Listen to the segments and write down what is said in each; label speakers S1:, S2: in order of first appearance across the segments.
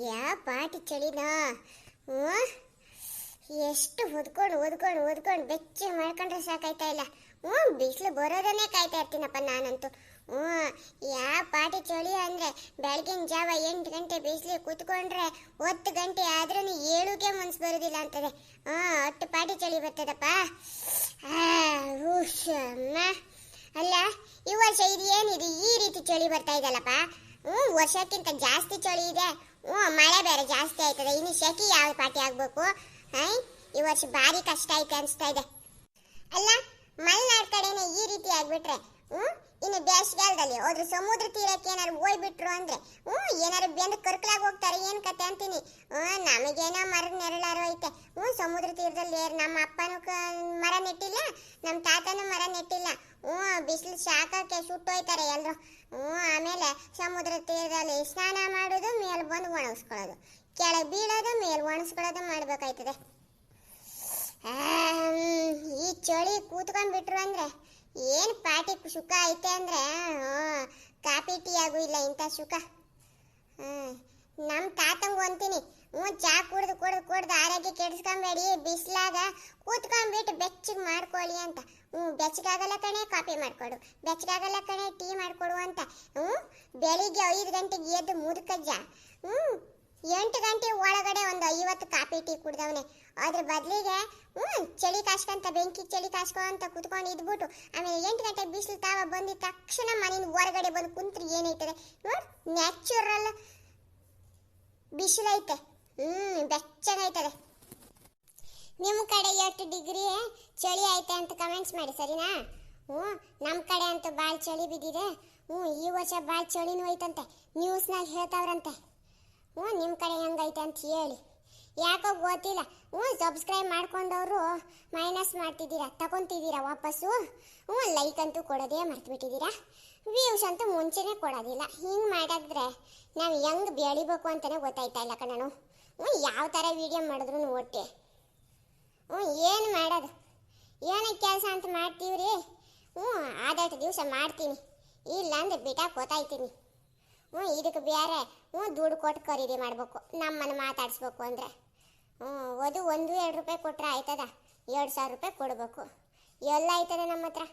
S1: ಯಾವ ಪಾಟಿ ಚಳಿನೋ. ಎಷ್ಟು ಓದ್ಕೊಂಡು ಬೆಚ್ಚ ಮಾಡ್ಕೊಂಡ್ರೆ ಸಾಕಾಯ್ತಾ ಇಲ್ಲ. ಬಿಸಿಲು ಬರೋದನ್ನೇ ಕಾಯ್ತಾ ಇರ್ತೀನಪ್ಪ ನಾನಂತೂ. ಯಾವ ಪಾಟಿ ಚಳಿ ಅಂದರೆ ಬೆಳಗಿನ ಜಾವ 8 ಗಂಟೆ ಬಿಸಿಲು ಕೂತ್ಕೊಂಡ್ರೆ 10 ಗಂಟೆ ಆದ್ರೂ ಏಳುಗೆ ಮನ್ಸು ಬರೋದಿಲ್ಲ ಅಂತದೆ. ಅಷ್ಟು ಪಾಟಿ ಚಳಿ ಬರ್ತದಪ್ಪ. ಅಮ್ಮ ಅಲ್ಲ, ಈ ವರ್ಷ ಇದು ಏನಿದೆ ಈ ರೀತಿ ಚಳಿ ಬರ್ತಾ ಇದಲ್ಲಪ್ಪ. ವರ್ಷಕ್ಕಿಂತ ಜಾಸ್ತಿ ಚಳಿ ಇದೆ. ಮಳೆ ಬೇರೆ ಜಾಸ್ತಿ ಆಯ್ತದೆ. ಇನ್ನು ಶೆಕೆ ಯಾವ ಪಾಟಿ ಆಗ್ಬೇಕು? ಈ ವರ್ಷ ಭಾರಿ ಕಷ್ಟ ಐತೆ ಅನಿಸ್ತಾ ಇದೆ. ಅಲ್ಲ, ಮಲೆನಾಡ್ ಕಡೆನೆ ಈ ರೀತಿ ಆಗ್ಬಿಟ್ರೆ ಇನ್ನು ಬೇಸಿಗೆಗಾಲದಲ್ಲಿ ಹೋದ್ರೆ ಸಮುದ್ರ ತೀರಕ್ಕೆ ಏನಾರು ಹೋಗ್ಬಿಟ್ರು ಅಂದ್ರೆ ಏನಾರು ಬೆಂದು ಕರ್ಕಲಾಗಿ ಹೋಗ್ತಾರೆ. ಏನ್ ಕತೆ ಅಂತೀನಿ. ನಮಗೇನೋ ಮರದ ನೆರಳಾರು ಐತೆ. ಸಮುದ್ರ ತೀರದಲ್ಲಿ ನಮ್ಮ ಅಪ್ಪನೂ ಮರ ನೆಟ್ಟಿಲ್ಲ, ನಮ್ಮ ತಾತನೂ ಮರ ನೆಟ್ಟಿಲ್ಲ. ಬಿಸಿಲು ಶಾಖಕ್ಕೆ ಸುಟ್ಟೋಯ್ತಾರೆ ಎಲ್ರು. ಆಮೇಲೆ ಸಮುದ್ರ ತೀರದಲ್ಲಿ ಸ್ನಾನ ಮಾಡೋದು, ಮೇಲೆ ಬಂದು ಒಣಗಿಸ್ಕೊಳ್ಳೋದು, ಕೆಳಗೆ ಬೀಳೋದು, ಮೇಲೆ ಒಣಗಿಸ್ಕೊಳ್ಳೋದು ಮಾಡ್ಬೇಕಾಯ್ತದೆ. ಈ ಚಳಿ ಕೂತ್ಕೊಂಡ್ಬಿಟ್ರು ಅಂದ್ರೆ ಏನು ಪಾಟಿ ಸುಖ ಐತೆ ಅಂದ್ರೆ ಕಾಫಿ ಟೀ ಆಗು ಇಲ್ಲ ಇಂಥ ಸುಖ. ನಮ್ಮ ತಾತಂಗು ಅಂತೀನಿ, ಚಾ ಕುಡ್ದು ಆರೋಗ್ಯ ಕೆಡಿಸ್ಕೊಂಬೇಡಿ, ಬಿಸಿಲಾಗ ಕೂತ್ಕೊಂಡ್ಬಿಟ್ಟು ಬೆಚ್ಚಗೆ ಮಾಡ್ಕೊಳ್ಳಿ ಅಂತ. ಬೆಚ್ಚಗಾಗಲ್ಲ ಕಣೆ ಕಾಫಿ ಮಾಡ್ಕೊಡು, ಬೆಚ್ಚಗಾಗಲ್ಲ ಕಣೆ ಟೀ ಮಾಡ್ಕೊಡು ಅಂತ. ಬೆಳಿಗ್ಗೆ 5 ಗಂಟೆಗೆ ಎದ್ದು ಮುದುಕಜ್ಜ 8 ಗಂಟೆ ಒಳಗಡೆ ಒಂದು 50 ಕಾಫಿ ಟೀ ಕುಡ್ದವನೆ. ಅದ್ರ ಬದಲಿಗೆ ಚಳಿ ಕಾಸ್ಕೊಂತ ಬೆಂಕಿ ಚಳಿ ಕಾಸ್ಕೊಂತ ಕುತ್ಕೊಂಡು ಇದ್ಬಿಟ್ಟು ಆಮೇಲೆ 8 ಗಂಟೆ ಬಿಸಿಲು ತಾವ ಬಂದಿದ ತಕ್ಷಣ ಮನೆಯಿಂದ ಹೊರಗಡೆ ಬಂದು ಕುಂತ್ರಿ ಏನೈತದೆ ನ್ಯಾಚುರಲ್ ಬಿಸಿಲೈತೆ. ಬೆಚ್ಚಗೈತದೆ. ನಿಮ್ಮ ಕಡೆ ಎಷ್ಟು ಡಿಗ್ರಿ ಚಳಿ ಐತೆ ಅಂತ ಕಮೆಂಟ್ಸ್ ಮಾಡಿ, ಸರಿನಾ? ನಮ್ಮ ಕಡೆ ಅಂತೂ ಭಾಳ ಚಳಿ ಬಿದ್ದಿದೆ. ಈ ವರ್ಷ ಭಾಳ ಚಳಿನೂ ಐತಂತೆ, ನ್ಯೂಸ್ನಾಗ ಹೇಳ್ತಾವ್ರಂತೆ. ನಿಮ್ಮ ಕಡೆ ಹೆಂಗೈತೆ ಅಂತ ಹೇಳಿ. ಯಾಕೋ ಗೊತ್ತಿಲ್ಲ. ಸಬ್ಸ್ಕ್ರೈಬ್ ಮಾಡ್ಕೊಂಡವರು ಮೈನಸ್ ಮಾಡ್ತಿದ್ದೀರಾ, ತಗೊಂತಿದ್ದೀರಾ ವಾಪಸ್ಸು. ಲೈಕ್ ಅಂತೂ ಕೊಡೋದೇ ಮರ್ತ್ಬಿಟ್ಟಿದ್ದೀರಾ. ವ್ಯೂಸ್ ಅಂತೂ ಮುಂಚೆನೇ ಕೊಡೋದಿಲ್ಲ. ಹಿಂಗೆ ಮಾಡಿದ್ರೆ ನಾವು ಹೆಂಗೆ ಬೆಳಿಬೇಕು ಅಂತಲೇ ಗೊತ್ತಾಯ್ತಾ ಇಲ್ಲ ಕಣನು. ಯಾವ ಥರ ವೀಡಿಯೋ ಮಾಡಿದ್ರು ಒಟ್ಟೆ ಏನು ಮಾಡೋದು, ಏನಕ್ಕೆ ಕೆಲಸ ಅಂತ ಮಾಡ್ತೀವ್ರಿ. ಆದಷ್ಟು ದಿವಸ ಮಾಡ್ತೀನಿ, ಇಲ್ಲ ಅಂದ್ರೆ ಬಿಟ್ಟಾಕ್ ಗೊತ್ತಾಯ್ತೀನಿ. ಇದಕ್ಕೆ ಬೇರೆ ದುಡ್ಡು ಕೊಟ್ಟು ಖರೀದಿ ಮಾಡಬೇಕು. ನಮ್ಮನ್ನು ಮಾತಾಡಿಸ್ಬೇಕು ಅಂದರೆ ಅದು 1-2 ರೂಪಾಯಿ ಕೊಟ್ಟರೆ ಆಯ್ತದ, 2,000 ರೂಪಾಯಿ ಕೊಡಬೇಕು. ಎಲ್ಲ ಆಯ್ತದೆ ನಮ್ಮ ಹತ್ರ.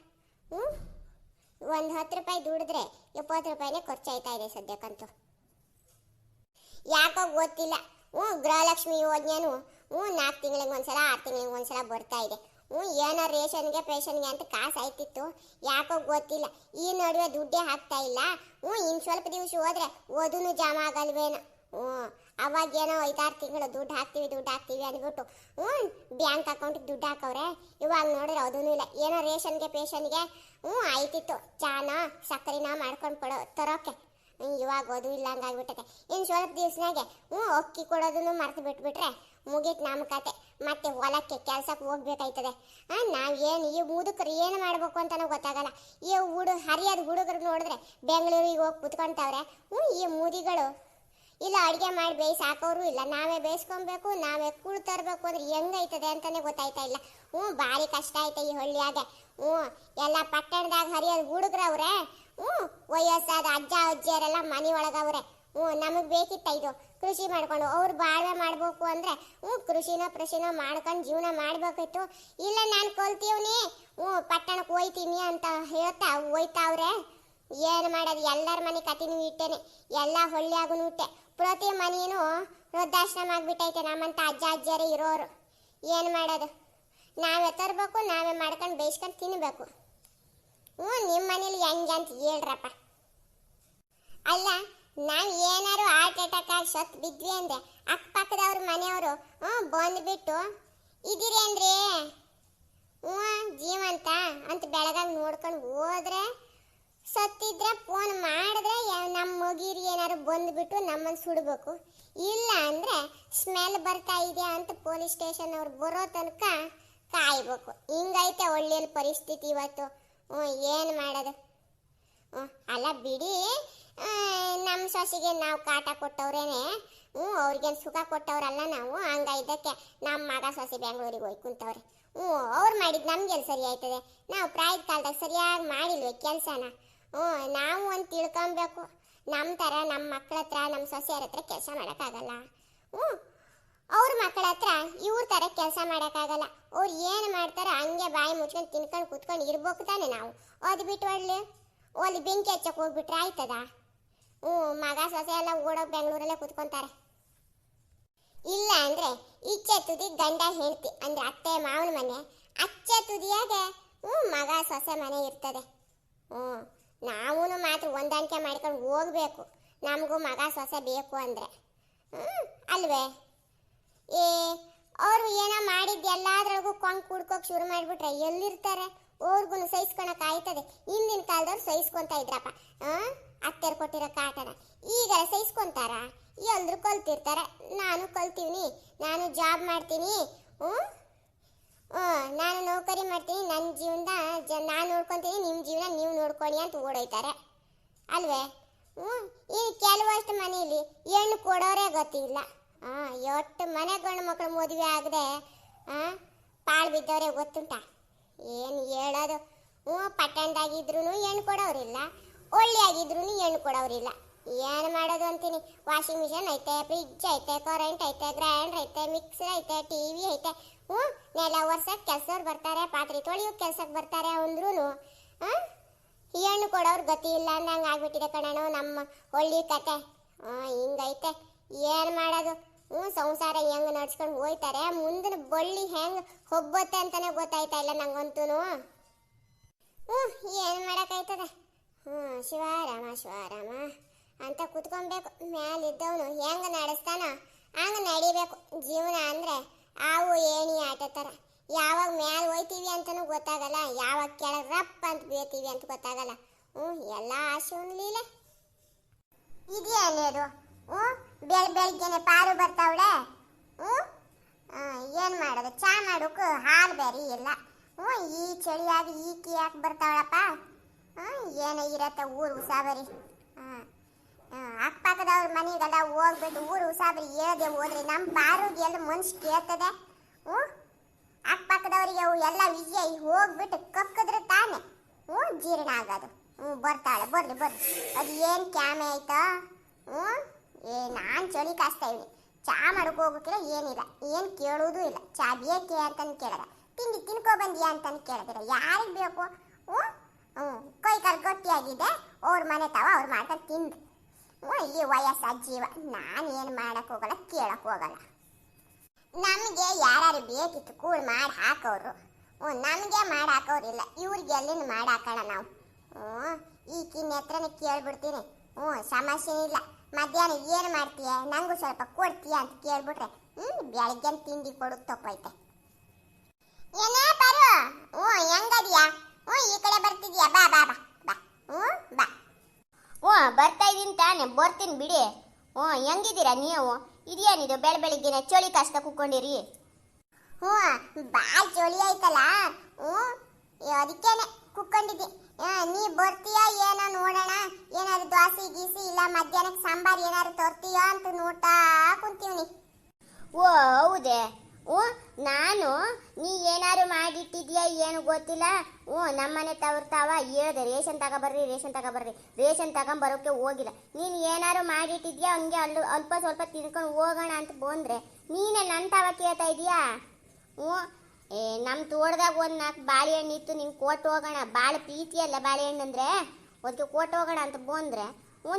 S1: ಒಂದು 10 ರೂಪಾಯಿ ದುಡಿದ್ರೆ 70 ರೂಪಾಯಿನೇ ಖರ್ಚಾಯ್ತಾ ಇದೆ ಸದ್ಯಕ್ಕಂತೂ. ಯಾಕೋ ಗೊತ್ತಿಲ್ಲ. ಗೃಹಲಕ್ಷ್ಮಿ ಯೋಜನೆನೂ 4 ತಿಂಗಳಿಗೆ ಒಂದ್ಸಲ 6 ತಿಂಗಳಿಗೆ ಒಂದ್ಸಲ ಬರ್ತಾ ಇದೆ. ಏನೋ ರೇಷನ್ಗೆ ಪೇಷನ್ಗೆ ಅಂತ ಕಾಸು ಆಯ್ತಿತ್ತು. ಯಾಕೋ ಗೊತ್ತಿಲ್ಲ, ಈ ನಡುವೆ ದುಡ್ಡೇ ಹಾಕ್ತಾ ಇಲ್ಲ. ಇನ್ನು ಸ್ವಲ್ಪ ದಿವಸ ಹೋದ್ರೆ ಓದೂ ಜಮಾ ಆಗಲ್ವೇನೋ. ಅವಾಗೇನೋ 5-6 ತಿಂಗಳು ದುಡ್ಡು ಹಾಕ್ತೀವಿ ಅಂದ್ಬಿಟ್ಟು ಬ್ಯಾಂಕ್ ಅಕೌಂಟಿಗೆ ದುಡ್ಡು ಹಾಕವ್ರೆ. ಇವಾಗ ನೋಡಿದ್ರೆ ಅದೂ ಇಲ್ಲ. ಏನೋ ರೇಷನ್ಗೆ ಪೇಷನ್ಗೆ ಆಯ್ತಿತ್ತು, ಚಾನ ಸಕ್ಕರೆನ ಮಾಡ್ಕೊಂಡು ತರೋಕೆ. ಇವಾಗ ಅದು ಇಲ್ಲ ಹಂಗಾಗ್ಬಿಟ್ಟೆ. ಇನ್ನು ಸ್ವಲ್ಪ ದಿವಸನಾಗೆ ಅಕ್ಕಿ ಕೊಡೋದನ್ನು ಮರ್ತು ಬಿಟ್ಬಿಟ್ರೆ ಮುಗೀತು ನಮ್ಮ ಕತೆ. ಮತ್ತೆ ಹೊಲಕ್ಕೆ ಕೆಲ್ಸಕ್ಕೆ ಹೋಗ್ಬೇಕಾಯ್ತದೆ. ನಾವೇನು ಈ ಮುದುಕರು ಏನು ಮಾಡ್ಬೇಕು ಅಂತಲೂ ಗೊತ್ತಾಗಲ್ಲ. ಈ ಹರಿಯಾದ ಹುಡುಗರು ನೋಡಿದ್ರೆ ಬೆಂಗಳೂರಿಗೆ ಹೋಗಿ ಕುತ್ಕೊಂತವ್ರೆ. ಈ ಮುದಿಗಳು ಇಲ್ಲ ಅಡುಗೆ ಮಾಡಿ ಬೇಯಿಸಿ ಹಾಕೋರು ಇಲ್ಲ, ನಾವೇ ಬೇಯಿಸ್ಕೊಬೇಕು, ನಾವೇ ಕೂಳು ತರಬೇಕು ಅಂದ್ರೆ ಹೆಂಗೈತದೆ ಅಂತಲೇ ಗೊತ್ತಾಯ್ತಾ ಇಲ್ಲ. ಭಾರಿ ಕಷ್ಟ ಐತೆ ಈ ಹಳ್ಳಿಯಾಗೆ. ಎಲ್ಲ ಪಟ್ಟಣದಾಗ ಹರಿಯೋದು ಹುಡುಗ್ರವ್ರೆ. ವಯಸ್ಸಾದ ಅಜ್ಜ ಅಜ್ಜಿಯರೆಲ್ಲ ಮನೆ ಒಳಗವ್ರೆ. ನಮಗೆ ಬೇಕಿತ್ತ ಇದು ಕೃಷಿ ಮಾಡ್ಕೊಂಡು ಅವ್ರು ಬಾಳ್ವೆ ಮಾಡ್ಬೇಕು ಅಂದ್ರೆ ಕೃಷಿನ ಮಾಡ್ಕೊಂಡು ಜೀವನ ಮಾಡ್ಬೇಕಿತ್ತು. ಇಲ್ಲ ನಾನು ಕಲ್ತೀವ್ನಿ ಪಟ್ಟಣಕ್ಕೆ ಹೋಯ್ತೀನಿ ಅಂತ ಹೇಳ್ತಾ ಹೋಯ್ತಾವ್ರೆ. ಏನು ಮಾಡೋದು, ಎಲ್ಲರ ಮನೆ ಕತಿನೂ ಇಟ್ಟೇನೆ, ಎಲ್ಲ ಹಳ್ಳಿಯಾಗೂ ಇಟ್ಟೆ. ಪ್ರತಿ ಮನೇನು ವೃದ್ಧಾಶ್ರಮ ಆಗ್ಬಿಟ್ಟೈತೆ. ನಮ್ಮಂತ ಅಜ್ಜ ಅಜ್ಜಿಯರೇ ಇರೋರು. ಏನು ಮಾಡೋದು, ನಾವೇ ತರಬೇಕು, ನಾವೇ ಮಾಡ್ಕೊಂಡು ಬೇಯಿಸ್ಕೊಂಡು ತಿನ್ನಬೇಕು. ನಿಮ್ಮ ಮನೇಲಿ ಹೆಂಗೆ ಅಂತ ಹೇಳ್ರಪ್ಪ. ಅಲ್ಲ, ನಾವು ಏನಾರು ಹಾರ್ಟ್ ಅಟ್ಯಾಕ್ ಆಗಿ ಸತ್ತು ಬಿದ್ವಿ ಅಂದ್ರೆ ಅಕ್ಕಪಕ್ಕದವ್ರ ಮನೆಯವರು ಬಂದ್ಬಿಟ್ಟು ಇದ್ದೀರಿ ಅಂದ್ರೆ ಜೀವಂತ ಅಂತ ಬೆಳಗಾಗಿ ನೋಡ್ಕೊಂಡು ಹೋದ್ರೆ, ಸತ್ತಿದ್ರೆ ಫೋನ್ ಮಾಡಿದ್ರೆ ನಮ್ಮ ಮಗಿರಿ ಏನಾರು ಬಂದ್ಬಿಟ್ಟು ನಮ್ಮನ್ನು ಸುಡಬೇಕು. ಇಲ್ಲ ಅಂದ್ರೆ ಸ್ಮೆಲ್ ಬರ್ತಾ ಇದೆಯಾ ಅಂತ ಪೊಲೀಸ್ ಸ್ಟೇಷನ್ ಅವ್ರು ಬರೋ ತನಕ ಕಾಯ್ಬೇಕು. ಹಿಂಗೈತೆ ಒಳ್ಳೆಯ ಪರಿಸ್ಥಿತಿ ಇವತ್ತು. ಏನು ಮಾಡೋದು. ಅಲ್ಲ ಬಿಡಿ, ನಮ್ಮ ಸೊಸೆಗೆ ನಾವು ಕಾಟ ಕೊಟ್ಟವ್ರೇನೆ, ಅವ್ರಿಗೇನು ಸುಖ ಕೊಟ್ಟವ್ರಲ್ಲ ನಾವು. ಹಂಗೈದಕ್ಕೆ ನಮ್ಮ ಮಗ ಸೊಸೆ ಬೆಂಗಳೂರಿಗೆ ಹೋಗಿ ಕುಂತವ್ರೆ. ಅವ್ರು ಮಾಡಿದ್ದು ನಮ್ಗೆಲ್ಲಿ ಸರಿ ಆಯ್ತದೆ? ನಾವು ಪ್ರಾಯದ ಕಾಲದಾಗ ಸರಿಯಾಗಿ ಮಾಡಿಲ್ವೇ ಕೆಲಸನ? ನಾವು ಒಂದು ತಿಳ್ಕೊಬೇಕು. ನಮ್ಮ ಥರ ನಮ್ಮ ಮಕ್ಕಳ ಹತ್ರ ನಮ್ಮ ಸೊಸೆಯರ ಹತ್ರ ಕೆಲಸ ಮಾಡೋಕ್ಕಾಗಲ್ಲ. ಹ್ಞೂ ಅವ್ರ ಮಕ್ಕಳ ಹತ್ರ ಇವ್ರ ಥರ ಕೆಲಸ ಮಾಡೋಕ್ಕಾಗಲ್ಲ. ಅವ್ರು ಏನು ಮಾಡ್ತಾರೋ ಹಂಗೆ ಬಾಯಿ ಮುಚ್ಕೊಂಡು ತಿನ್ಕೊಂಡು ಕೂತ್ಕೊಂಡು ಇರ್ಬೇಕು ತಾನೆ ನಾವು. ಅದು ಬಿಟ್ಟು ಅಲ್ಲಿ ಬೆಂಕಿ ಹಚ್ಚಕ್ಕೆ ಹೋಗ್ಬಿಟ್ರೆ ಆಯ್ತದ? ಮಗ ಸೊಸೆ ಎಲ್ಲ ಓಡೋಗಿ ಬೆಂಗಳೂರಲ್ಲೇ ಕೂತ್ಕೊಂತಾರೆ. ಇಲ್ಲ ಅಂದರೆ ಇಚ್ಚೆ ತುದಿ ಗಂಡ ಹೆಂಡ್ತಿ ಅಂದರೆ ಅತ್ತೆ ಮಾವನ ಮನೆ, ಅಚ್ಚೆ ತುದಿಯಾಗೆ ಮಗ ಸೊಸೆ ಮನೆ ಇರ್ತದೆ. ನಾವು ಮಾತ್ರ ಹೊಂದಾಣಿಕೆ ಮಾಡ್ಕೊಂಡು ಹೋಗ್ಬೇಕು. ನಮಗೂ ಮಗ ಸೊಸೆ ಬೇಕು ಅಂದರೆ ಅಲ್ವೇ? ಅವರು ಏನೋ ಮಾಡಿದ್ದು ಎಲ್ಲಾದ್ರೊಳಗೂ ಕೊಂಗ್ ಕುಡ್ಕೋಕೆ ಶುರು ಮಾಡಿಬಿಟ್ರೆ ಎಲ್ಲಿರ್ತಾರೆ? ಅವ್ರಿಗೂ ಸಹಿಸ್ಕೊಳಕ್ಕೆ ಆಯ್ತದೆ? ಹಿಂದಿನ ಕಾಲದವ್ರು ಸಹಿಸ್ಕೊಂತ ಇದ್ರಪ್ಪ ಅತ್ತೆರು ಕೊಟ್ಟಿರೋ ಕಾಟನ. ಈಗ ಸಹಿಸ್ಕೊಂತಾರ? ಎಲ್ರು ಕಲ್ತಿರ್ತಾರೆ. ನಾನು ಕಲ್ತೀವಿ, ನಾನು ಜಾಬ್ ಮಾಡ್ತೀನಿ, ನಾನು ನೌಕರಿ ಮಾಡ್ತೀನಿ, ನನ್ನ ಜೀವನ ನಾನು ನೋಡ್ಕೊತೀನಿ, ನಿಮ್ಮ ಜೀವನ ನೀವು ನೋಡ್ಕೊಳ್ಳಿ ಅಂತ ಓಡೋಯ್ತಾರೆ ಅಲ್ವೇ? ಈ ಕೆಲವಷ್ಟು ಮನೆಯಲ್ಲಿ ಹೆಣ್ಣು ಕೊಡೋರೇ ಗೊತ್ತಿಲ್ಲ. ಎಷ್ಟು ಮನೆ ಗಂಡು ಮಕ್ಕಳು ಮದುವೆ ಆಗದೆ ಪಾಳು ಬಿದ್ದವರೇ ಗೊತ್ತುಂಟ. ಏನು ಹೇಳೋದು? ಪಟ್ಟಣದಾಗಿದ್ರು ಹೆಣ್ಣು ಕೊಡೋರಿಲ್ಲ, ಒಳ್ಳೆಯಾಗಿದ್ರು ಹೆಣ್ಣು ಕೊಡೋರಿಲ್ಲ. ಏನು ಮಾಡೋದು ಅಂತೀನಿ. ವಾಷಿಂಗ್ ಮಿಷಿನ್ ಐತೆ, ಫ್ರಿಜ್ ಐತೆ, ಕರೆಂಟ್ ಐತೆ, ಗ್ರೈಂಡರ್ ಐತೆ, ಮಿಕ್ಸರ್ ಐತೆ, ಟಿವಿ ಐತೆ. ನೆಲ ಒರ್ಸಕ್ಕೆ ಕೆಲಸವ್ರು ಬರ್ತಾರೆ, ಪಾತ್ರೆ ತೊಳೆಯೋಕೆ ಕೆಲ್ಸಕ್ಕೆ ಬರ್ತಾರೆ ಅಂದ್ರೂ ಹೆಣ್ಣು ಕೊಡೋರು ಗತಿ ಇಲ್ಲ ಅಂದಂಗೆ ಆಗ್ಬಿಟ್ಟಿದೆ ಕಣನು ನಮ್ಮ ಒಳ್ಳೆ ಕತೆ. ಹಿಂಗೈತೆ. ಏನು ಮಾಡೋದು? ಸಂಸಾರ ಹೆಂಗೆ ನಡ್ಸ್ಕೊಂಡು ಹೋಯ್ತಾರೆ, ಮುಂದಿನ ಬಳ್ಳಿ ಹೆಂಗೆ ಹೊಬ್ಬತ್ತೆ ಅಂತಾನೆ ಗೊತ್ತಾಯ್ತಾ ಇಲ್ಲ ನಂಗಂತೂ. ಏನು ಮಾಡೋಕ್ಕಾಯ್ತದೆ? ಶಿವರಾಮ ಶಿವರಾಮ ಅಂತ ಕೂತ್ಕೊಬೇಕು. ಮ್ಯಾಲಿದ್ದವನು ಹೆಂಗೆ ನಡೆಸ್ತಾನೋ ಹಂಗೆ ನಡಿಬೇಕು. ಜೀವನ ಅಂದರೆ ಆವು ಏಣಿ ಆಟ ಥರ. ಯಾವಾಗ ಮ್ಯಾಲೆ ಹೋಯ್ತೀವಿ ಅಂತಲೂ ಗೊತ್ತಾಗಲ್ಲ, ಯಾವಾಗ ಕೆಳಗೆ ರಪ್ಪ ಅಂತ ಬೀಳ್ತೀವಿ ಅಂತ ಗೊತ್ತಾಗಲ್ಲ. ಎಲ್ಲ ಆಸೆ ಲೀಲೆ ಇದೆಯೇನೇದು? ಬೆಳಿಗ್ಗೆನೆ ಪಾರು ಬರ್ತಾವಳೆ. ಏನು ಮಾಡೋದು? ಚಾ ಮಾಡೋಕೆ ಹಾಲು ಬೇರೆ ಇಲ್ಲ. ಈ ಚಳಿಯಾಗಿ ಈಕಿ ಯಾಕೆ ಬರ್ತಾವಳಪ್ಪ? ಏನೋ ಇರತ್ತೆ ಊರು ಉಸಾಬರಿ. ಅಕ್ಕಪಕ್ಕದವ್ರ ಮನೆಗೆಲ್ಲ ಹೋಗ್ಬಿಟ್ಟು ಊರು ಉಸಾಬರಿ ಹೇಳ್ದೆ ಹೋದ್ರೆ ನಮ್ಮ ಪಾರುಗೆ ಎಲ್ಲ ಮನ್ಸು ಕೇಳ್ತದೆ. ಅಕ್ಕಪಕ್ಕದವ್ರಿಗೆ ಅವು ಎಲ್ಲ ವಿಜಯ ಹೋಗ್ಬಿಟ್ಟು ಕಕ್ಕಿದ್ರೆ ತಾನೆ ಜೀರ್ಣ ಆಗೋದು. ಬರ್ತಾಳೆ, ಬರ್ರಿ ಬರ್ರಿ. ಅದು ಏನು ಕ್ಯಾಮೆ ಆಯ್ತಾ? ನಾನು ಚಳಿ ಕಾಸ್ತಾ ಇವ್ನಿ. ಚಾ ಮಾಡೋಕೆ ಹೋಗೋಕ್ಕಿಲ್ಲ, ಏನಿಲ್ಲ, ಏನು ಕೇಳೋದು ಇಲ್ಲ. ಚಾ ಬೇಕೆ ಅಂತಂದು ಕೇಳಿದ, ತಿಂಡಿ ತಿನ್ಕೊ ಬಂದಿಯಾ ಅಂತಂದು ಕೇಳಿದ್ರೆ ಯಾರಿಗೆ ಬೇಕು? ಕೈ ಕಾಲು ಗಟ್ಟಿಯಾಗಿದೆ, ಅವ್ರ ಮನೆ ತಾವ ಅವ್ರು ಮಾಡ್ಕೊಂಡು ತಿಂದು. ಇಲ್ಲಿ ವಯಸ್ಸಾದ ಜೀವ. ನಾನು ಏನು ಮಾಡೋಕ್ಕೆ ಹೋಗಲ್ಲ, ಕೇಳಕ್ಕೆ ಹೋಗಲ್ಲ. ನಮಗೆ ಯಾರು ಬೇಕಿತ್ತು ಕೂಳು ಮಾಡಿ ಹಾಕೋರು. ನಮಗೆ ಮಾಡಿ ಹಾಕೋರಿಲ್ಲ, ಇವ್ರಿಗೆ ಎಲ್ಲಿಂದ ಮಾಡಿ ಹಾಕೋಣ ನಾವು? ಈಕಿನ ಹತ್ರನೇ ಕೇಳ್ಬಿಡ್ತೀನಿ. ಸಮಸ್ಯೆ ಇಲ್ಲ. ಮಧ್ಯಾಹ್ನ ಏನು ಮಾಡ್ತೀಯ, ನಂಗೂ ಸ್ವಲ್ಪ ಕೊಡ್ತೀಯ ಅಂತ ಕೇಳ್ಬಿಟ್ರೆ ಬೆಳಗ್ಗೆ ತಿಂಡಿ ಕೊಡೋದು ತಪ್ಪೈತೆ. ಏನೇ ಬರು? ಹೆಂಗದಿಯಾ? ಈ ಕಡೆ ಬರ್ತಿದ್ಯಾ? ಬಾ ಬಾ ಬಾ ಬಾ. ಬಾ. ಬರ್ತಾ ಇದೀನಿ ತಾನೆ, ಬರ್ತೀನಿ ಬಿಡಿ. ಹೆಂಗಿದ್ದೀರಾ ನೀವು? ಇದೇನಿದು ಬೆಳಗ್ಗೆನೆ ಚಳಿ ಕಷ್ಟ ಕೂತ್ಕೊಂಡಿರಿ? ಭಾಳ ಚಳಿ ಆಯ್ತಲ್ಲ, ಅದಕ್ಕೇನೆ ಕುಕ್ಕೊಂಡಿದ್ದೆ. ನೀ ಬರ್ತೀಯಾ ಏನೋ ನೋಡೋಣ. ಏನಾದ್ರು ದೋಸೆ ಗೀಸಿ ಇಲ್ಲ ಮಧ್ಯಾಹ್ನಕ್ಕೆ ಸಾಂಬಾರು ಏನಾದ್ರು ತರ್ತೀಯಾ ಅಂತ ನೋಡ್ತಾ ಕುಂತೀವಿ. ಹೌದೇ? ನಾನು ನೀ ಏನಾರು ಮಾಡಿಟ್ಟಿದ್ಯಾ ಏನು ಗೊತ್ತಿಲ್ಲ. ನಮ್ಮನೆ ತಾವ ಹೇಳ್ದೆ ರೇಷನ್ ತಗೊಬರ್ರಿ, ರೇಷನ್ ತಗೊಬರ್ರಿ, ರೇಷನ್ ತಗೊಂಬರೋಕ್ಕೆ ಹೋಗಿಲ್ಲ. ನೀನು ಏನಾರು ಮಾಡಿಟ್ಟಿದ್ಯಾ ಹಂಗೆ ಅಲ್ಪ ಸ್ವಲ್ಪ ತಿನ್ಕೊಂಡು ಹೋಗೋಣ ಅಂತ ಬಂದರೆ ನೀನೇ ನನ್ನ ತಾವ ಕೇಳ್ತಾ ಇದೀಯಾ? ನಮ್ಮ ತೋಟದಾಗ ಒಂದು 4 ಬಾಳೆಹಣ್ಣು ಇತ್ತು, ನಿಂಗೆ ಕೊಟ್ಟು ಹೋಗೋಣ. ಭಾಳ ಪ್ರೀತಿ ಅಲ್ಲ ಬಾಳೆಹಣ್ಣು ಅಂದರೆ, ಅದಕ್ಕೆ ಕೊಟ್ಟು ಹೋಗೋಣ ಅಂತ ಬಂದರೆ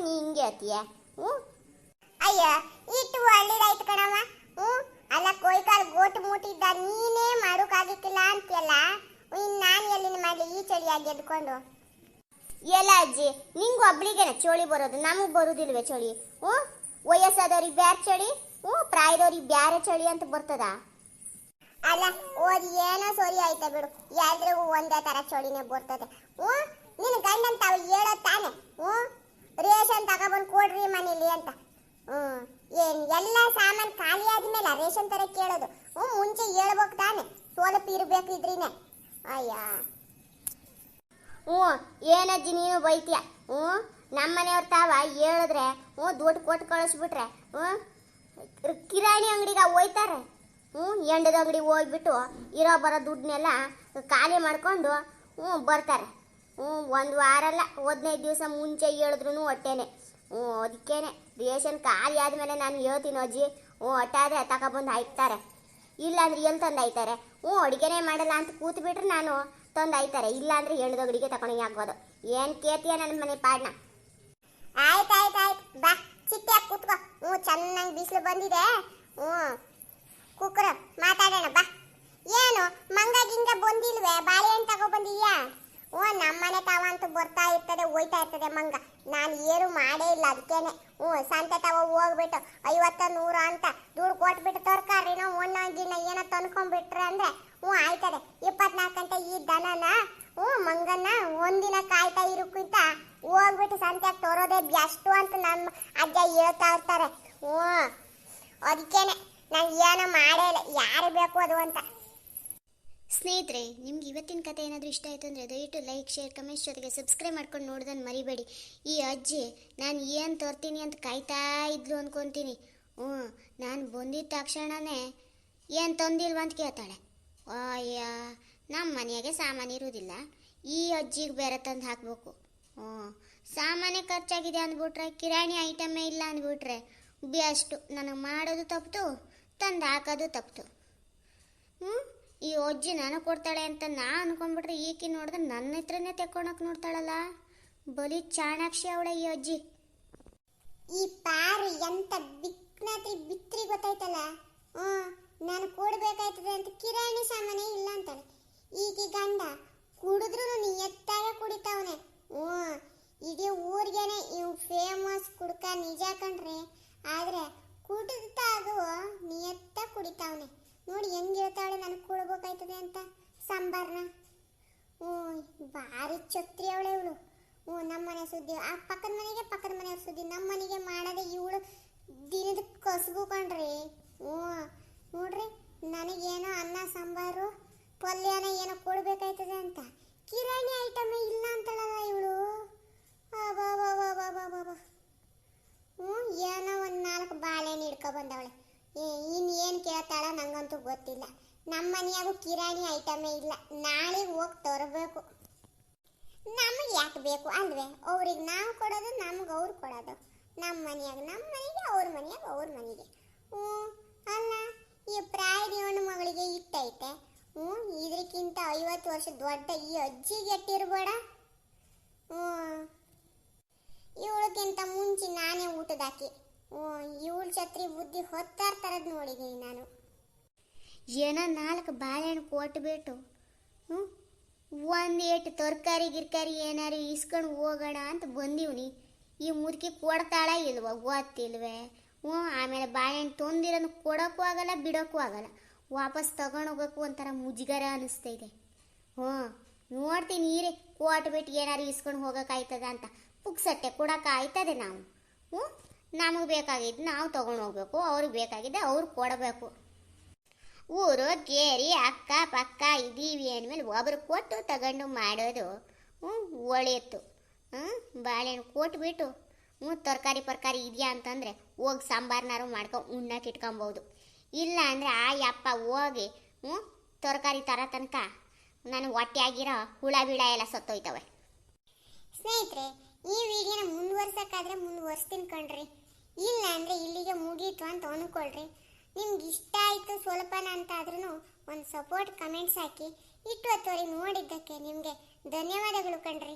S1: ನೀ ಹಿಂಗೆ ಹೇಳ್ತೀಯ? ಅಯ್ಯ ಇಟ್ಟು ಒಳ್ಳೇದಾಯ್ತು ಕಣವ. ಅಲ್ಲ ಕೊಯ್ಕಾಲು ಗೋಟು ಮುಟ್ಟಿದ್ದ ನೀನೇ ಮಾಡೋಕ್ಕಾಗಿಕ್ಕಿಲ್ಲ ಅಂತೆಲ್ಲ. ನಾನು ಎಲ್ಲಿನ ಮಾಡಲಿ ಈ ಚಳಿಯಾಗಿ ಎದ್ಕೊಂಡು? ಎಲ್ಲ ಅಜ್ಜಿ, ನಿಂಗೂ ಒಬ್ಳಿಗೆನ ಚಳಿ ಬರೋದು, ನಮಗೆ ಬರೋದಿಲ್ವೇ ಚಳಿ? ವಯಸ್ಸಾದವ್ರಿಗೆ ಬ್ಯಾರೆ ಚಳಿ, ಪ್ರಾಯದವ್ರಿಗೆ ಬ್ಯಾರೆ ಚಳಿ ಅಂತ ಬರ್ತದ? ಅಲ್ಲ ಓದಿ ಏನೋ ಸರಿ ಆಯ್ತಾ ಬಿಡು, ಎಲ್ರಿಗೂ ಒಂದೇ ಥರ ಚಳಿನೇ ಬರ್ತದೆ. ನಿನ್ನ ಗಂಡಂತ ತಾವು ಹೇಳೋ ತಾನೆ ರೇಷನ್ ತಗೊಬಂದು ಕೊಡ್ರಿ ಮನೇಲಿ ಅಂತ. ಏನು ಎಲ್ಲ ಸಾಮಾನು ಖಾಲಿ ಆದ್ಮೇಲೆ ರೇಷನ್ ತರ ಕೇಳೋದು? ಮುಂಚೆ ಹೇಳ್ಬೇಕು ತಾನೆ, ಸೋಲಪ್ ಇರ್ಬೇಕು ಇದ್ರಿನೇ. ಅಯ್ಯ ಏನಜ್ಜಿ ನೀನು ಬೈತೀಯ? ನಮ್ಮನೆಯವ್ರ ತಾವ ಹೇಳಿದ್ರೆ ದುಡ್ಡು ಕೊಟ್ಟು ಕಳಿಸ್ಬಿಟ್ರೆ ಕಿರಾಣಿ ಅಂಗಡಿಗೆ ಹೋಯ್ತಾರೆ. ಎಂಡದ ಅಂಗಡಿಗೆ ಹೋಗ್ಬಿಟ್ಟು ಇರೋ ಬರೋ ದುಡ್ಡನ್ನೆಲ್ಲ ಖಾಲಿ ಮಾಡ್ಕೊಂಡು ಬರ್ತಾರೆ. 1 ವಾರ ಅಲ್ಲ 15 ದಿವಸ ಮುಂಚೆ ಹೇಳಿದ್ರು ಹೊಟ್ಟೆನೆ.
S2: ಅದಕ್ಕೇನೆ ರೇಷನ್ ಖಾಲಿ ಆದಮೇಲೆ ನಾನು ಹೇಳ್ತೀನಿ ಅಜ್ಜಿ. ಒಟ್ಟಾದ್ರೆ ತಗೊಬಂದು ಹಾಯ್ತಾರೆ, ಇಲ್ಲಾಂದ್ರೆ ಎಲ್ಲಿ ತಂದು ಹಾಯ್ತಾರೆ. ಅಡುಗೆನೇ ಮಾಡಲ್ಲ ಅಂತ ಕೂತು ಬಿಟ್ರೆ ನಾನು ತಂದು ಹಾಯ್ತಾರೆ, ಇಲ್ಲಾಂದ್ರೆ ಎಳ್ದೊಗಡಿಗೆ ತಗೊಂಡು ಹಾಕೋದು. ಏನು ಕೇಳ್ತೀಯ ನನ್ನ ಮನೆ ಪಾಡ್ನ?
S1: ಆಯ್ತು ಬಾ ಚಿಟ್ಟಾಗಿ ಕೂತ್ಕೋ. ಚೆನ್ನಾಗಿ ಬಿಸಿಲು ಬಂದಿದೆ. ಕುಕ್ಕರ್ ಮಾತಾಡೋಣ ಬಾ. ಏನು ಮಂಗ ಗಿಂಗ ಬಂದಿಲ್ವೇ? ಬಾಳೆಹಣ್ಣು ತಗೋ ಬಂದಿದ್ಯಾ? ನಮ್ಮನೆ ತಾವ ಅಂತೂ ಬರ್ತಾ ಇರ್ತದೆ, ಹೋಯ್ತಾ ಇರ್ತದೆ ಮಂಗ. ನಾನು ಏನು ಮಾಡೇ ಇಲ್ಲ, ಅದಕ್ಕೇನೆ ಸಂತೆ ತಾವ ಹೋಗ್ಬಿಟ್ಟು 50 100 ಅಂತ ದುಡ್ಡು ಕೊಟ್ಬಿಟ್ಟು ತರಕಾರಿನೋ ಒಂದೊಂದಿನ ಏನೋ ತಂದ್ಕೊಂಡ್ಬಿಟ್ರೆ ಅಂದ್ರೆ ಆಯ್ತದೆ. 24 ಗಂಟೆ ಈ ದನನ ಮಂಗನ್ನ ಒಂದಿನ ಕಾಯ್ತಾ ಇರೋಕ್ಕಿಂತ ಹೋಗ್ಬಿಟ್ಟು ಸಂತೆಗೆ ತರೋದೇ ಬೆಸ್ಟು ಅಂತ ನಮ್ಮ ಅಜ್ಜ ಹೇಳ್ತಾ ಇರ್ತಾರೆ. ಅದಕ್ಕೇನೆ ನಾನು ಏನೋ ಮಾಡೇ ಇಲ್ಲ, ಯಾರು ಬೇಕು ಅದು ಅಂತ.
S3: ಸ್ನೇಹಿತರೆ, ನಿಮ್ಗೆ ಇವತ್ತಿನ ಕಥೆ ಏನಾದರೂ ಇಷ್ಟ ಆಯಿತು ಅಂದರೆ ದಯವಿಟ್ಟು ಲೈಕ್, ಶೇರ್, ಕಮೆಂಟ್ಸ್ ಜೊತೆಗೆ ಸಬ್ಸ್ಕ್ರೈಬ್ ಮಾಡ್ಕೊಂಡು ನೋಡೋದನ್ನು ಮರಿಬೇಡಿ. ಈ ಅಜ್ಜಿ ನಾನು ಏನು ತರ್ತೀನಿ ಅಂತ ಕಾಯ್ತಾ ಇದ್ಲು ಅಂದ್ಕೊತೀನಿ. ನಾನು ಬಂದಿದ್ದ ತಕ್ಷಣವೇ ಏನು ತಂದಿಲ್ವ ಅಂತ ಕೇಳ್ತಾಳೆ. ಅಯ್ಯ, ನಮ್ಮ ಮನೆಯಾಗೆ ಸಾಮಾನು ಇರೋದಿಲ್ಲ, ಈ ಅಜ್ಜಿಗೆ ಬೇರೆ ತಂದು ಹಾಕಬೇಕು. ಸಾಮಾನ್ಯ ಖರ್ಚಾಗಿದೆ ಅಂದ್ಬಿಟ್ರೆ, ಕಿರಾಣಿ ಐಟಮೇ ಇಲ್ಲ ಅಂದ್ಬಿಟ್ರೆ ಬೆಸ್ಟು. ನನಗೆ ಮಾಡೋದು ತಪ್ಪಿತು, ತಂದು ಹಾಕೋದು ತಪ್ಪಿತು. ಈ ಅಜ್ಜಿ ನನಗೆ ಕೊಡ್ತಾಳೆ ಅಂತ ನಾ ಅನ್ಕೊಂಡ್ಬಿಟ್ರೆ ಈಕಿ ನೋಡಿದ್ರೆ ನನ್ನ ಹತ್ರನೇ ತೆಕ್ಕೊಳಕ್ ನೋಡ್ತಾಳಲ್ಲ. ಬಲಿ ಚಾಣಾಕ್ಷಿ ಅವಳ ಈ ಅಜ್ಜಿ.
S1: ಈ ಪಾರು ಎಂತ ಬಿತ್ರಿ ಗೊತ್ತಾಯ್ತಲ್ಲ. ನಾನು ಕೊಡ್ಬೇಕಾಯ್ತದೆ ಅಂತ ಕಿರಾಣಿ ಸಾಮಾನೇ ಇಲ್ಲ ಅಂತಾಳೆ. ಈಗ ಗಂಡ ಕುಡಿದ್ರು ನಿಯತ್ತಾಗ ಕುಡಿತಾವನೆ. ಇಡೀ ಊರಿಗೇನೆ ಇವ್ ಫೇಮಸ್ ಕುಡ್ಕ ನಿಜ ಕಣ್ರಿ. ಆದ್ರೆ ಕುಡಿದಾಗೂ ನಿಯತ್ತ ಕುಡಿತಾವನೆ. ನೋಡಿ ಹೆಂಗೆ ಹೇಳ್ತಾಳೆ ನನಗೆ ಕೊಡ್ಬೇಕಾಯ್ತದೆ ಅಂತ ಸಾಂಬಾರ್ನ. ಭಾರಿ ಛತ್ರಿ ಅವಳೆ ಇವಳು. ನಮ್ಮನೆ ಸುದ್ದಿ ಆ ಪಕ್ಕದ ಮನೆಯವ್ರ ಸುದ್ದಿ, ನಮ್ಮ ಮನೆಗೆ ಮಾಡೋದೇ ಇವಳು ದಿನದ ಕಸಬು ಕಣ್ರಿ. ನೋಡ್ರಿ, ನನಗೇನೋ ಅನ್ನ ಸಾಂಬಾರು ಪಲ್ಯನ ಏನೋ ಕೊಡ್ಬೇಕಾಯ್ತದೆ ಅಂತ ಕಿರಾಣಿ ಐಟಮೇ ಇಲ್ಲ ಅಂತಾಳಲ್ಲ ಇವಳು. ಏನೋ ಒಂದು 4 ಬಾಳೆಹಣ್ಣು ಹಿಡ್ಕೊ ಬಂದವಳೆ. ಇನ್ನೇನು ಕೇಳ್ತಾಳ ನಂಗಂತೂ ಗೊತ್ತಿಲ್ಲ. ನಮ್ಮ ಮನೆಯಾಗೂ ಕಿರಾಣಿ ಐಟಮೇ ಇಲ್ಲ, ನಾಳೆ ಹೋಗಿ ತರಬೇಕು. ನಮಗೆ ಯಾಕೆ ಬೇಕು ಅಲ್ವೇ? ಅವ್ರಿಗೆ ನಾವು ಕೊಡೋದು, ನಮ್ಗೆ ಅವ್ರು ಕೊಡೋದು. ನಮ್ಮ ಮನೆಯಾಗ ನಮ್ಮ ಮನೆಗೆ, ಅವ್ರ ಮನೆಯಾಗ ಅವ್ರ ಮನೆಗೆ. ಅಲ್ಲ, ಈ ಪ್ರಾಯದ ಹೆಣ್ಣು ಮಗಳಿಗೆ ಇಟ್ಟೈತೆ. ಇದಕ್ಕಿಂತ 50 ವರ್ಷ ದೊಡ್ಡ ಈ ಅಜ್ಜಿಗೆ ಎಟ್ಟಿರ್ಬೇಡ. ಇವಳಕ್ಕಿಂತ ಮುಂಚೆ ನಾನೇ ಊಟದಾಕಿ. ಇವಳು ಛತ್ರಿ ಬುದ್ಧಿ ಹೊತ್ತಾರ್ತರದ್ ನೋಡಿದ್ದೀನಿ ನಾನು.
S3: ಏನೋ 4 ಬಾಳೆಹಣ್ಣು ಕೊಟ್ಬಿಟ್ಟು ಒಂದೇಟು ತರಕಾರಿ ಗಿರ್ಕಾರಿ ಏನಾರು ಇಸ್ಕೊಂಡು ಹೋಗೋಣ ಅಂತ ಬಂದೀವ್ನಿ. ಈ ಮುದುಕಿ ಕೊಡ್ತಾಳ ಇಲ್ವ ಗೊತ್ತಿಲ್ವೇ? ಆಮೇಲೆ ಬಾಳೆಹಣ್ಣು ತೊಂದಿರೋನು ಕೊಡೋಕ್ಕೂ ಆಗಲ್ಲ, ಬಿಡೋಕ್ಕೂ ಆಗಲ್ಲ. ವಾಪಸ್ ತಗೊಂಡೋಗೋಕ್ಕೂ ಒಂಥರ ಮುಜುಗರ ಅನ್ನಿಸ್ತೈತೆ. ನೋಡ್ತೀನಿ ಈರೆ ಕೊಟ್ಬಿಟ್ಟು ಏನಾರು ಇಸ್ಕೊಂಡು ಹೋಗೋಕ್ಕಾಯ್ತದ ಅಂತ. ಪುಕ್ಸಟ್ಟೆ ಕೊಡೋಕ್ಕಾಯ್ತದೆ ನಾವು. ನಮಗೆ ಬೇಕಾಗಿದ್ದು ನಾವು ತೊಗೊಂಡು ಹೋಗ್ಬೇಕು, ಅವ್ರಿಗೆ ಬೇಕಾಗಿದ್ದೆ ಅವ್ರು ಕೊಡಬೇಕು. ಊರು ಕೇರಿ ಅಕ್ಕ ಪಕ್ಕ ಇದ್ದೀವಿ ಅಂದಮೇಲೆ ಒಬ್ರು ಕೊಟ್ಟು ತಗೊಂಡು ಮಾಡೋದು ಒಳ್ಳೆಯತ್ತು. ಬಾಳೆಹಣ್ಣು ಕೊಟ್ಬಿಟ್ಟು ತರಕಾರಿ ಇದೆಯಾ ಅಂತಂದರೆ ಹೋಗಿ ಸಾಂಬಾರ್ನಾರು ಮಾಡ್ಕೊಂಡು ಉಣ್ಣಕ್ಕೆ ಇಟ್ಕೊಬೋದು. ಇಲ್ಲ ಅಂದರೆ ಆ ಯಪ್ಪ ಹೋಗಿ ತರಕಾರಿ ತರೋ ತನಕ ನನಗೆ ಹೊಟ್ಟೆ ಆಗಿರೋ ಹುಳ ಬೀಳ ಎಲ್ಲ ಸತ್ತೋಯ್ತವೆ.
S1: ಸ್ನೇಹಿತರೆ, ಈ ವಿಡಿಯೋನ ಮುಂದುವರ್ಸೋಕ್ಕಾದ್ರೆ ಮುಂದುವರ್ಸ್ತೀನಿ ಕಣ್ರಿ. ಇಲ್ಲ ಅಂದರೆ ಇಲ್ಲಿಗೆ ಮುಗೀತು ಅಂತ ಅಂದ್ಕೊಳ್ರಿ. ನಿಮ್ಗೆ ಇಷ್ಟ ಆಯಿತು ಸ್ವಲ್ಪನ ಅಂತ ಆದ್ರೂ ಒಂದು ಸಪೋರ್ಟ್ ಕಮೆಂಟ್ಸ್ ಹಾಕಿ. ಇಟ್ಟು ಹೊತ್ತುವರೆಗೆ ನೋಡಿದ್ದಕ್ಕೆ ನಿಮಗೆ ಧನ್ಯವಾದಗಳು ಕಣ್ರಿ.